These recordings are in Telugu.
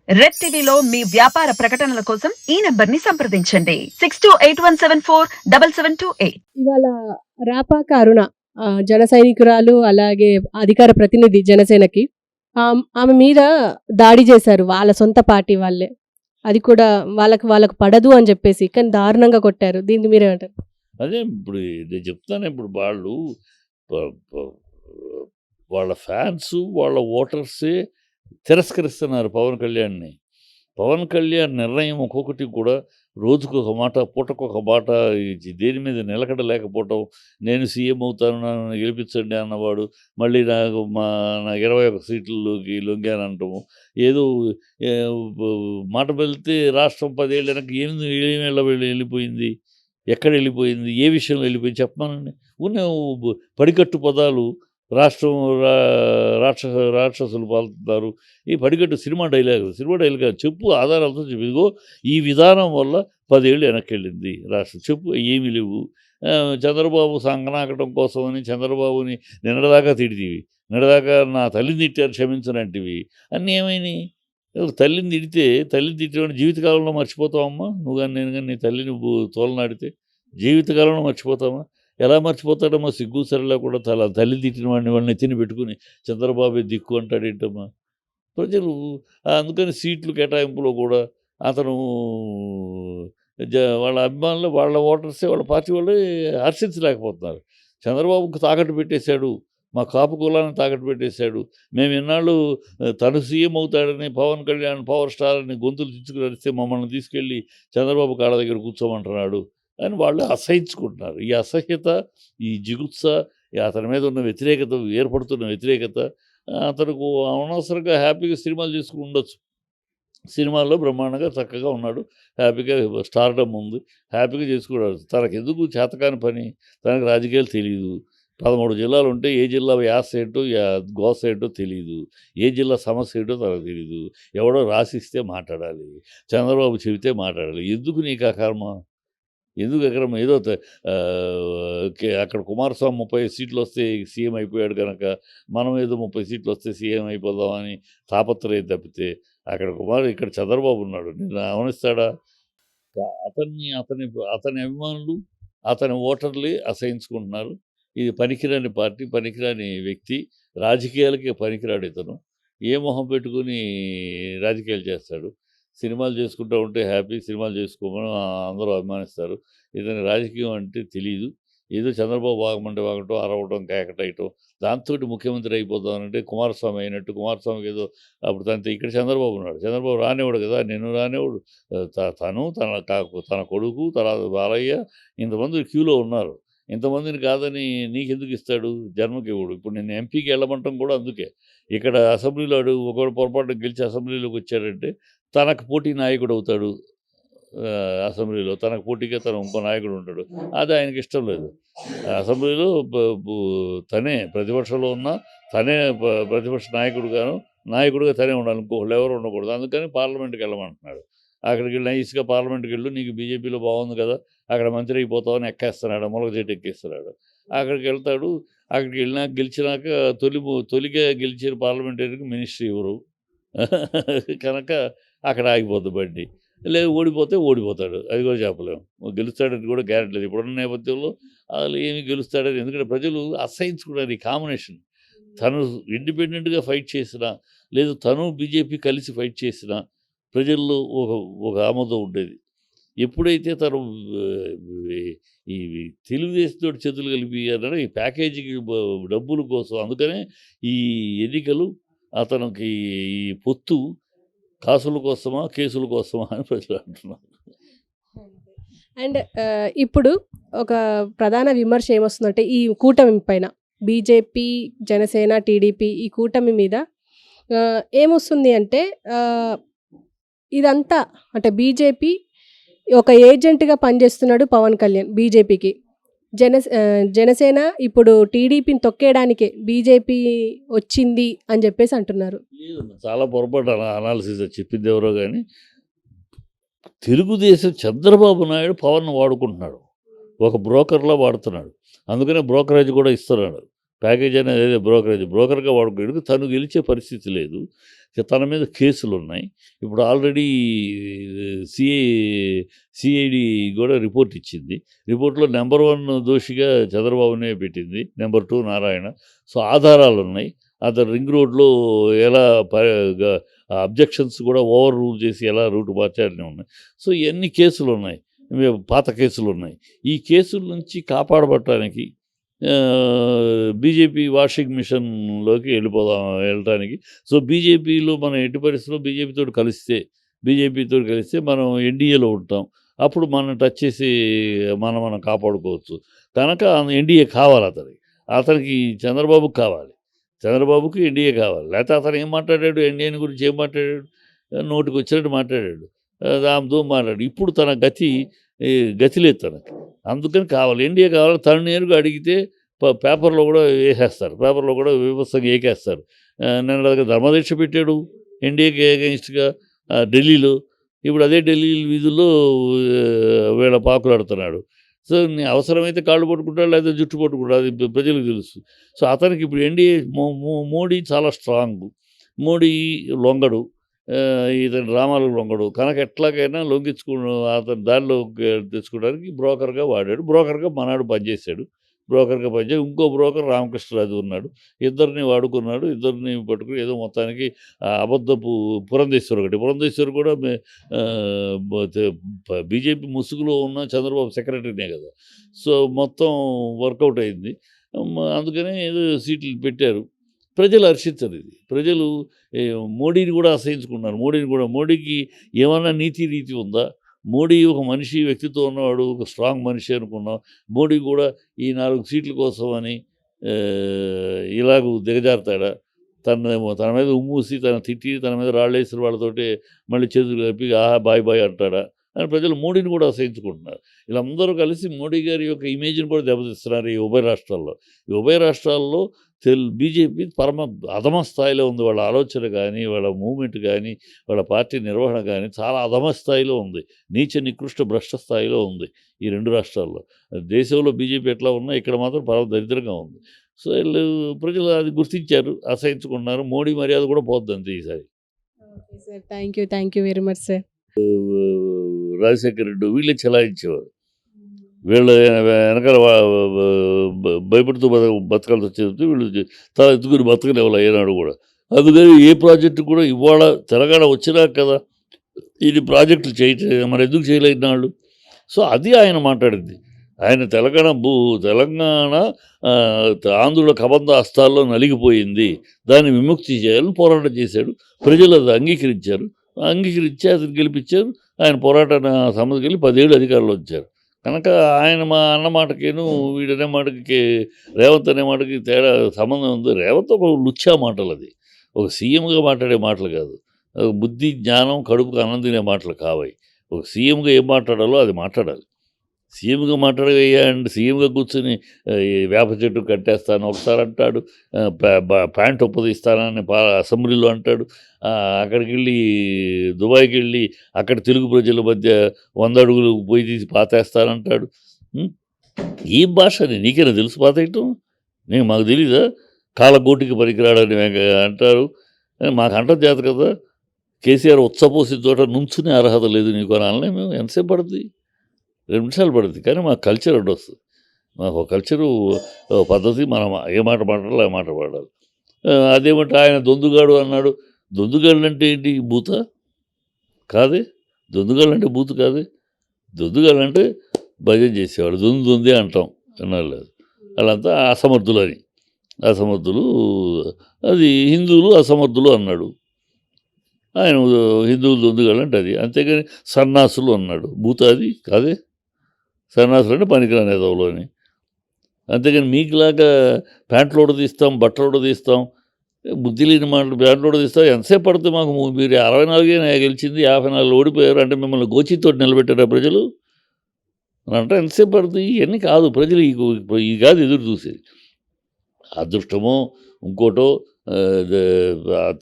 రెడ్ టీవీలో మీ వ్యాపార ప్రకటనల కోసం ఈ నంబర్ ని సంప్రదించండి 6281747728. ఇవాళ రాపాక అరుణ జన సైనికురాలు, అలాగే అధికార ప్రతినిధి జనసేనకి. ఆమె మీద దాడి చేశారు వాళ్ళ సొంత పార్టీ వాళ్ళే. అది కూడా వాళ్ళకు పడదు అని చెప్పేసి, కానీ దారుణంగా కొట్టారు. దీనికి మీరేమంటారు? అదే ఇప్పుడు నేను చెప్తాను. ఇప్పుడు వాళ్ళు ప- ప- వాళ్ళ ఫ్యాన్స్, వాళ్ళ ఓటర్సే తిరస్కరిస్తున్నారు పవన్ కళ్యాణ్ని. పవన్ కళ్యాణ్ నిర్ణయం ఒక్కొక్కటి కూడా రోజుకొక మాట, పూటకొక మాట, దేని మీద నిలకడ లేకపోవటం. నేను సీఎం అవుతాను, నన్ను గెలిపించండి అన్నవాడు మళ్ళీ నాకు 21 సీట్లలోకి లొంగానంటాము. ఏదో ఏ, మాట వెళ్తే రాష్ట్రం 10 ఏళ్ళ వెనక్కి ఏమేళ్ళ వెళ్ళిపోయింది, ఎక్కడ వెళ్ళిపోయింది, ఏ విషయంలో వెళ్ళిపోయింది చెప్పమానండి. ఉన్న పడికట్టు పదాలు, రాష్ట్రం రాక్షసులు పాలుతున్నారు. ఈ పడికట్టు సినిమా డైలాగ్ చెప్పు, ఆధారాలతో చెప్పు. ఇదిగో ఈ విధానం వల్ల 10 ఏళ్ళు వెనక్కి వెళ్ళింది రాష్ట్రం, చెప్పు. ఏమీ లేవు. చంద్రబాబు సంగనాకటం కోసమని చంద్రబాబుని నిన్నటిదాకా తిడితీవి, నిన్నటిదాకా నా తల్లిని తిట్టారు క్షమించనంటివి, అన్నీ ఏమైనాయి? తల్లిని తిట్టేవాడిని జీవితకాలంలో మర్చిపోతావమ్మా? నువ్వు కానీ నేను కానీ నీ తల్లిని తోలనాడితే జీవితకాలంలో మర్చిపోతామా? ఎలా మర్చిపోతాడమ్మా? సిగ్గు సరళ కూడా తల్లి తిట్టిన వాడిని వాళ్ళని ఎత్తిని పెట్టుకుని చంద్రబాబు దిక్కు అంటాడేంటమ్మా? ప్రజలు అందుకని సీట్లు కేటాయింపులో కూడా అతను వాళ్ళ అభిమానులు, వాళ్ళ ఓటర్సే, వాళ్ళ పార్టీ వాళ్ళే హర్షించలేకపోతున్నారు. చంద్రబాబుకు తాకట్టు పెట్టేశాడు, మా కాపు కులాన్ని తాకట్టు పెట్టేశాడు. మేము ఇన్నాళ్ళు తను సీఎం అవుతాడని పవన్ కళ్యాణ్ పవర్ స్టార్ అని గొంతులు చిచ్చుకుని అరిస్తే మమ్మల్ని తీసుకెళ్ళి చంద్రబాబు కాళ్ళ దగ్గర కూర్చోమంటున్నాడు అని వాళ్ళు అసహించుకుంటున్నారు. ఈ అసహ్యత, ఈ జిగుత్స, అతని మీద ఉన్న వ్యతిరేకత, ఏర్పడుతున్న వ్యతిరేకత, అతనికి అనవసరంగా హ్యాపీగా సినిమాలు చేసుకుని ఉండొచ్చు. సినిమాల్లో బ్రహ్మాండంగా చక్కగా ఉన్నాడు, హ్యాపీగా స్టార్డమ్ ఉంది, హ్యాపీగా చేసుకున్నాడు. తనకెందుకు చేతకాని పని? తనకు రాజకీయాలు తెలియదు. 13 జిల్లాలు ఉంటే ఏ జిల్లా యాస ఏంటో గోస ఏంటో తెలియదు, ఏ జిల్లా సమస్య ఏంటో తనకు తెలియదు. ఎవడో రాసిస్తే మాట్లాడాలి, చంద్రబాబు చెబితే మాట్లాడాలి. ఎందుకు నీకు ఆ కర్మ? ఎందుకు ఎక్కడ ఏదో అక్కడ కుమారస్వామి 30 సీట్లు వస్తే సీఎం అయిపోయాడు కనుక మనం ఏదో 30 సీట్లు వస్తే సీఎం అయిపోదామని తాపత్రయం తప్పితే, అక్కడ ఇక్కడ చంద్రబాబు ఉన్నాడు, నేను అవనిస్తాడా? అతని అభిమానులు, అతని ఓటర్లే అసహించుకుంటున్నారు. ఇది పనికిరాని పార్టీ, పనికిరాని వ్యక్తి, రాజకీయాలకి పనికిరాడు ఇతను. ఏ మొహం పెట్టుకుని రాజకీయాలు చేస్తాడు? సినిమాలు చేసుకుంటూ ఉంటే హ్యాపీ, సినిమాలు చేసుకోమని అందరూ అభిమానిస్తారు. ఇతని రాజకీయం అంటే తెలీదు. ఏదో చంద్రబాబు వాగమంటే వాగటం, అరవటం, కేకటేయటం, దాంతోటి ముఖ్యమంత్రి అయిపోతానంటే కుమారస్వామి అయినట్టు. కుమారస్వామికి ఏదో అప్పుడు ఇక్కడ చంద్రబాబు ఉన్నాడు, చంద్రబాబు రానివాడు కదా, నేను రానివాడు. తను తన కొడుకు, తర్వాత బాలయ్య, ఇంతమంది క్యూలో ఉన్నారు. ఇంతమందిని కాదని నీకెందుకు ఇస్తాడు? జన్మకి ఇవ్వడు. ఇప్పుడు నేను ఎంపీకి వెళ్ళమంటాం కూడా అందుకే. ఇక్కడ అసెంబ్లీలో ఒకవేళ పొరపాటున గెలిచి అసెంబ్లీలోకి వచ్చాడంటే తనకు పోటీ నాయకుడు అవుతాడు. అసెంబ్లీలో తనకు పోటీగా ఇంకో నాయకుడు ఉంటాడు. అది ఆయనకి ఇష్టం లేదు. అసెంబ్లీలో తనే ప్రతిపక్షంలో ఉన్న తనే ప్రతిపక్ష నాయకుడిగా తనే ఉండాలి, ఇంకొకళ్ళు ఎవరు ఉండకూడదు. అందుకని పార్లమెంట్కి వెళ్ళమంటున్నాడు. అక్కడికి వెళ్ళి నైస్గా పార్లమెంట్కి వెళ్ళు, నీకు బీజేపీలో బాగుంది కదా, అక్కడ మంత్రి అయిపోతావని ఎక్కేస్తున్నాడు, మొలక చెట్టు ఎక్కిస్తున్నాడు. అక్కడికి వెళ్తాడు. అక్కడికి గెలిచినాక తొలిగా గెలిచిన పార్లమెంటరీకి మినిస్ట్రీ ఇవ్వరు కనుక అక్కడ ఆగిపోద్ది బండి. లేదు, ఓడిపోతాడు, అది కూడా చెప్పలేము. గెలుస్తాడని కూడా గ్యారెంటీ లేదు ఇప్పుడున్న నేపథ్యంలో. అసలు ఏమి గెలుస్తాడని, ఎందుకంటే ప్రజలు అసహించుకున్నారు ఈ కాంబినేషన్. తను ఇండిపెండెంట్గా ఫైట్ చేసినా, లేదు తను బీజేపీ కలిసి ఫైట్ చేసినా ప్రజల్లో ఒక ఆమోదం ఉండేది. ఎప్పుడైతే తను ఈ తెలుగుదేశంతో చేతులు కలిపి అన్నాడు ఈ ప్యాకేజీకి డబ్బుల కోసం, అందుకనే ఈ ఎన్నికలు అతనికి ఈ పొత్తు కాసుల కోసమా, కేసుల కోసమా అని ప్రజలు అంటున్నారు. అండ్ ఇప్పుడు ఒక ప్రధాన విమర్శ ఏమొస్తుందంటే ఈ కూటమి పైన, బీజేపీ, జనసేన, టీడీపీ ఈ కూటమి మీద ఏమొస్తుంది అంటే ఇదంతా అంటే బీజేపీ ఒక ఏజెంట్గా పనిచేస్తున్నాడు పవన్ కళ్యాణ్ బీజేపీకి. జనసేన ఇప్పుడు టీడీపీని తొక్కేయడానికే బీజేపీ వచ్చింది అని చెప్పేసి అంటున్నారు. చాలా పొరపాటు అనాలిసిస్ చెప్పింది ఎవరో కానీ, తెలుగుదేశం చంద్రబాబు నాయుడు పవన్ వాడుకుంటున్నాడు, ఒక బ్రోకర్లా వాడుతున్నాడు. అందుకనే బ్రోకరేజ్ కూడా ఇస్తున్నాడు. ప్యాకేజ్ అనేది అదే బ్రోకర్గా వాడుకోవడానికి తను గెలిచే పరిస్థితి లేదు. తన మీద కేసులున్నాయి. ఇప్పుడు ఆల్రెడీ సిఐ సిఐడి కూడా రిపోర్ట్ ఇచ్చింది. రిపోర్ట్‌లో నంబర్ 1 దోషిగా చంద్రబాబునే పెట్టింది. నంబర్ 2 నారాయణ. సో, ఆధారాలున్నాయి. అతను రింగ్ రోడ్‌లో ఎలా గ అబ్జెక్షన్స్ కూడా ఓవర్ రూల్ చేసి ఎలా రూట్ మార్చారని ఉన్నాయి. సో, ఇయన్నీ కేసులున్నాయి. పాత కేసులున్నాయి. ఈ కేసుల నుంచి కాపాడబడటానికి బీజేపీ వాషింగ్ మిషన్‌లోకి వెళ్ళటానికి. సో, బీజేపీలో మనం ఎట్టి పరిస్థితిలో బీజేపీతోటి కలిస్తే మనం ఎన్‌డీఏలో ఉంటాం. అప్పుడు మనం టచ్ చేసి మనం కాపాడుకోవచ్చు. కనుక ఎన్‌డీఏ కావాలి అతనికి. అతనికి చంద్రబాబుకి కావాలి. చంద్రబాబుకి ఎన్‌డీఏ కావాలి. లేకపోతే అతను ఏం మాట్లాడాడు, ఎన్‌డీఏని గురించి ఏం మాట్లాడాడు? నోటికొచ్చినట్టు మాట్లాడాడు. దాంతో మాట్లాడాడు. ఇప్పుడు తన గతి లేదు తనకి. అందుకని కావాలి. ఎన్‌డీఏ కావాలి. తను నేరుగా అడిగితే పేపర్‌లో కూడా ఏసేస్తారు. పేపర్‌లో కూడా బీభత్సంగా ఏకేస్తారు. నిన్నటిదాకా ధర్మదీక్ష పెట్టాడు ఎన్‌డీఏకి ఎగెయిన్స్ట్‌గా ఢిల్లీలో. ఇప్పుడు అదే ఢిల్లీ వీధుల్లో వీళ్ళ పాకులాడుతున్నాడు. సో, అవసరమైతే కాళ్ళు పట్టుకుంటాడు, లేదా జుట్టు పట్టుకుంటాడు. అది ప్రజలకు తెలుసు. సో, అతనికి ఇప్పుడు ఎన్‌డీఏ మోడీ చాలా స్ట్రాంగు. మోడీ లొంగడు. ఇతని డ్రామాలకు లొంగడు. కనుక ఎట్లాగైనా అతని దారిలో తెచ్చుకోవడానికి బ్రోకర్‌గా వాడాడు. బ్రోకర్‌గా మనాడు పనిచేశాడు. ఇంకో బ్రోకర్ రామకృష్ణరాజు ఉన్నాడు. ఇద్దరిని వాడుకున్నాడు. ఇద్దరిని పట్టుకుని ఏదో మొత్తానికి అబద్ధపు పురంధేశ్వరి కూడా బీజేపీ ముసుగులో ఉన్న చంద్రబాబు సెక్రటరీనే కదా. సో, మొత్తం వర్కౌట్ అయింది. అందుకనే ఏదో సీట్లు పెట్టారు. ప్రజలు హర్షించరు ఇది. ప్రజలు మోడీని కూడా అసహించుకున్నారు. మోడీకి ఏమన్నా నీతి ఉందా? మోడీ ఒక మనిషి, వ్యక్తిత్వం ఉన్నవాడు, ఒక స్ట్రాంగ్ మనిషి అనుకున్నాం. మోడీ కూడా ఈ 4 సీట్ల కోసమని ఇలాగూ దిగజారుతాడా? తన మీద ఉమ్మూసి, తిట్టి, తన మీద రాళ్ళేసిన వాళ్ళతోటి మళ్ళీ చేతులు కలిపి ఆహా బాయ్ అంటాడా అని ప్రజలు మోడీని కూడా అసహించుకుంటున్నారు. వీళ్ళందరూ కలిసి మోడీ గారి యొక్క ఇమేజ్ని కూడా దెబ్బతీస్తున్నారు ఈ ఉభయ రాష్ట్రాల్లో. బీజేపీ అధమ స్థాయిలో ఉంది. వాళ్ళ ఆలోచన కానీ, వాళ్ళ మూవ్మెంట్ కానీ, వాళ్ళ పార్టీ నిర్వహణ కానీ చాలా అధమ స్థాయిలో ఉంది. నికృష్ట భ్రష్ట స్థాయిలో ఉంది ఈ 2 రాష్ట్రాల్లో. దేశంలో బీజేపీ ఎట్లా ఉన్నా ఇక్కడ మాత్రం దరిద్రంగా ఉంది. సో, ప్రజలు అది గుర్తించారు, అసహించుకున్నారు. మోడీ మర్యాద కూడా పోద్ది అంతే ఈసారి. Okay sir. Thank you very much sir. Rajasekhara Reddy వీళ్ళే చెలాయించేవారు. వీళ్ళ వెనకాల భయపడుతూ బతకాల్సి వచ్చేది. వీళ్ళు తల ఎత్తుకుని బతకనివ్వాలి ఏనాడు కూడా. అందుకని ఏ ప్రాజెక్టు కూడా ఇవాళ తెలంగాణ వచ్చినాక కదా ఇది ప్రాజెక్టులు చేయట్లేదు, మరి ఎందుకు చేయలేనాళ్ళు? సో, అది ఆయన మాట్లాడింది. ఆయన తెలంగాణ ఆంధ్రుల కబంధ హస్తాల్లో నలిగిపోయింది, దాన్ని విముక్తి చేయాలని పోరాటం చేశాడు. ప్రజలు అది అంగీకరించి అతను గెలిపించారు. ఆయన పోరాటాన్ని సమ్మతికెళ్ళి 10 ఏళ్ళు అధికారంలో వచ్చారు. కనుక ఆయన అన్న మాటకేను వీడనే మాటకి, రేవంత్ అనే మాటకి తేడా సంబంధం ఉంది. రేవంత్ ఒక లుచ్చా మాటలు, అది ఒక సీఎంగా మాట్లాడే మాటలు కాదు. బుద్ధి, జ్ఞానం, కడుపుకు అన్నం తినే మాటలు కావాయి. ఒక సీఎంగా ఏం మాట్లాడాలో అది మాట్లాడాలి. సీఎంగా మాట్లాడగయ్యా అండ్ సీఎంగా కూర్చొని వేప చెట్టు కట్టేస్తాను ఒకసారి అంటాడు, ప్యాంట్ ఒప్పదీస్తానని అసెంబ్లీలో అంటాడు. అక్కడికి వెళ్ళి దుబాయ్కి వెళ్ళి అక్కడ తెలుగు ప్రజల మధ్య 100 అడుగులు పోయి తీసి పాతేస్తానంటాడు. ఏం భాష అని నీకైనా తెలుసు పాతేయటం? మాకు తెలీదా? కాళ్ళగోటికి పనికిరాడని అంటారు. మాకు అంటారు చేత కదా. కేసీఆర్ ఉచ్చపోసిన చోట నుంచునే అర్హత లేదు నీకు అని అనలే మేము. ఎంతసేపు పడుతుంది? 2 నిమిషాలు పడుతుంది. కానీ మా కల్చర్ వస్తుంది. మాకు కల్చరు పద్ధతి. మనం ఏ మాట మాట్లాడాలి ఆ మాట పాడాలి. అదేమంటే ఆయన దొందుగాడు అన్నాడు. దొందుగాళ్ళు అంటే ఏంటి? బూత కాదే. దొందుగాళ్ళు అంటే బూతు కాదే. దొందుగాళ్ళు అంటే భజన చేసేవాడు. దొందే అంటాం అన్నారు. లేదు వాళ్ళంతా అసమర్థులు. అది హిందువులు అసమర్థులు అన్నాడు ఆయన. హిందువులు దొందుగాళ్ళు అంటే అది. అంతేగాని సన్నాసులు అన్నాడు. బూత అది కాదే. సన్నాసులు అంటే పనికిరాని ఎదవలు అని. అంతేగాని మీకులాగా ప్యాంట్లు తీస్తాం, బట్టలు తీస్తాం, బుద్ధి లేని మాటలు. ప్యాంట్లు తీస్తాం ఎంతసేపు పడుతుంది మాకు? మీరు 64 గెలిచింది, 54 ఓడిపోయారు అంటే మిమ్మల్ని గోచితో నిలబెట్టారా ప్రజలు అని అంటే ఎంతసేపు పడుతుంది? ఇవన్నీ కాదు. ప్రజలు ఇది కాదు ఎదురు చూసేది. అదృష్టమో ఇంకోటో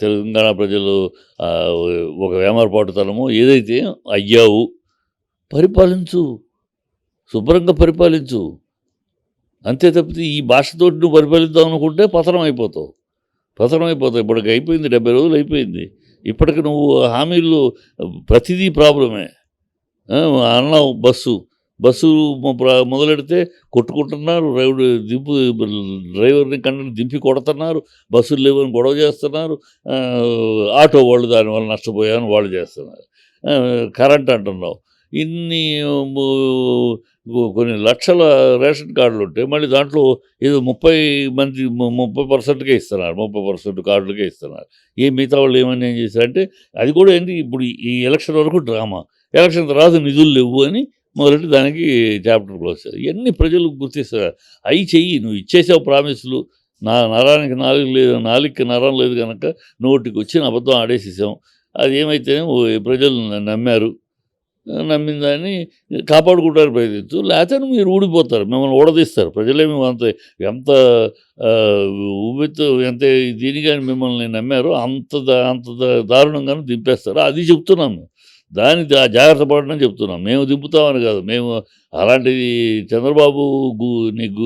తెలంగాణ ప్రజలు ఒక వేమరపాటుతనమో ఏదైతే అయ్యావు, పరిపాలించు, శుభ్రంగా పరిపాలించు. అంతే తప్పితే ఈ భాషతోటి నువ్వు పరిపాలిద్దాం అనుకుంటే పతనం అయిపోతావు. ఇప్పటికి అయిపోయింది, 70 రోజులు అయిపోయింది. ఇప్పటికి నువ్వు హామీలు ప్రతిదీ ప్రాబ్లమే. అన్నావు బస్సు మొదలెడితే కొట్టుకుంటున్నారు, డ్రైవర్ని కండక్టర్ని దింపి కొడుతున్నారు, బస్సులు లేవని గొడవ చేస్తున్నారు, ఆటో వాళ్ళు దానివల్ల నష్టపోయామని వాళ్ళు చేస్తున్నారు. కరెంట్ అంటున్నావు. ఇన్ని కొన్ని లక్షల రేషన్ కార్డులు ఉంటాయి, మళ్ళీ దాంట్లో ఏదో 30%కే ఇస్తున్నారు, 30% కార్డులకే ఇస్తున్నారు. మిగతా వాళ్ళు ఏమని ఏం చేశారంటే అది కూడా ఏంటి, ఇప్పుడు ఈ ఎలక్షన్ వరకు డ్రామా, ఎలక్షన్ తర్వాత నిధులు లేవు అని మొదలెట్టి దానికి చాప్టర్ క్లోజ్ చేస్తారు. ఇవన్నీ ప్రజలు గుర్తిస్తారు. అవి చెయ్యి, నువ్వు ఇచ్చేసావు ప్రామిసులు, నరానికి నాలుగుకి నరం లేదు కనుక నోటికి వచ్చిన అబద్ధం ఆడేసేసాం. అది ఏమైతేనే ప్రజలు నమ్మారు, నమ్మిన దాన్ని కాపాడుకుంటారు ప్రయత్నించు, లేకపోతే మీరు ఊడిపోతారు, మిమ్మల్ని ఊడదీస్తారు. ప్రజలేమి ఎంత ఉవ్వెత్తు ఎంత దీనిగా మిమ్మల్ని నమ్మారో అంత దారుణంగానే దింపేస్తారు. అది చెప్తున్నాము, దాన్ని జాగ్రత్త పడడం చెప్తున్నాం. మేము దింపుతామని కాదు, మేము అలాంటిది చంద్రబాబు నీకు